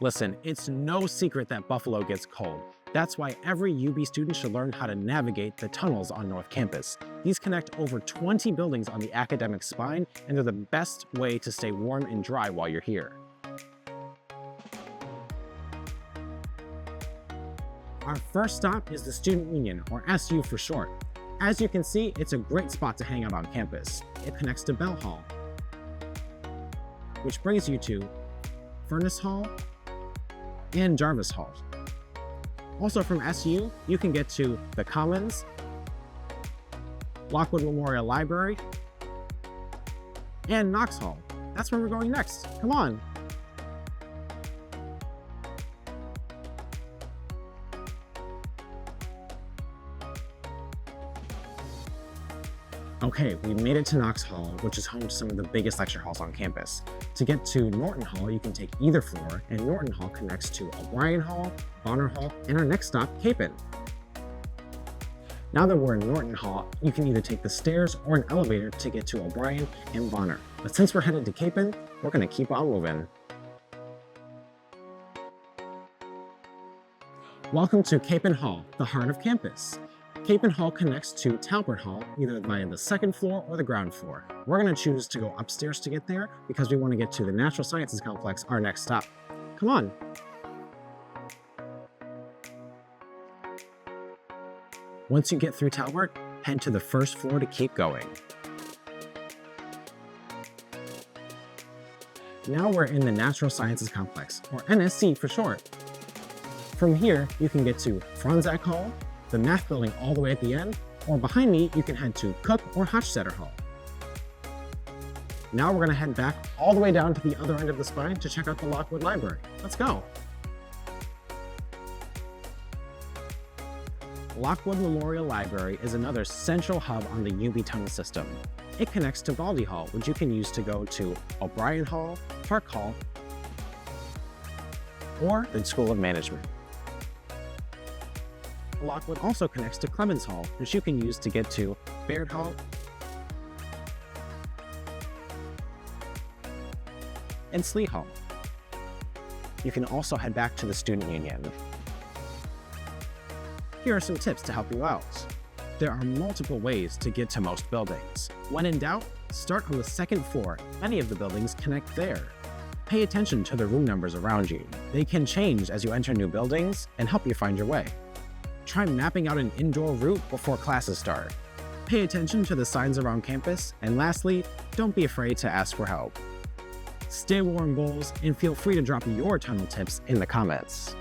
Listen, it's no secret that Buffalo gets cold. That's why every UB student should learn how to navigate the tunnels on North Campus. These connect over 20 buildings on the academic spine, and they're the best way to stay warm and dry while you're here. Our first stop is the Student Union, or SU for short. As you can see, it's a great spot to hang out on campus. It connects to Bell Hall, which brings you to Furnace Hall and Jarvis Hall. Also from SU, you can get to the Commons, Lockwood Memorial Library, and Knox Hall. That's where we're going next. Come on. Okay, we made it to Knox Hall, which is home to some of the biggest lecture halls on campus. To get to Norton Hall, you can take either floor, and Norton Hall connects to O'Brien Hall, Bonner Hall, and our next stop, Capen. Now that we're in Norton Hall, you can either take the stairs or an elevator to get to O'Brien and Bonner. But since we're headed to Capen, we're going to keep on moving. Welcome to Capen Hall, the heart of campus. Capen Hall connects to Talbot Hall, either via the second floor or the ground floor. We're going to choose to go upstairs to get there because we want to get to the Natural Sciences Complex, our next stop. Come on. Once you get through Talbot, head to the first floor to keep going. Now we're in the Natural Sciences Complex, or NSC for short. From here, you can get to Franzak Hall, the math building all the way at the end, or behind me, you can head to Cook or Hochstetter Hall. Now we're going to head back all the way down to the other end of the spine to check out the Lockwood Library. Let's go. Lockwood Memorial Library is another central hub on the UB tunnel system. It connects to Baldy Hall, which you can use to go to O'Brien Hall, Park Hall, or the School of Management. Lockwood also connects to Clemens Hall, which you can use to get to Baird Hall and Slee Hall. You can also head back to the Student Union. Here are some tips to help you out. There are multiple ways to get to most buildings. When in doubt, start on the second floor. Many of the buildings connect there. Pay attention to the room numbers around you. They can change as you enter new buildings and help you find your way. Try mapping out an indoor route before classes start. Pay attention to the signs around campus, and lastly, don't be afraid to ask for help. Stay warm, goals, and feel free to drop your tunnel tips in the comments.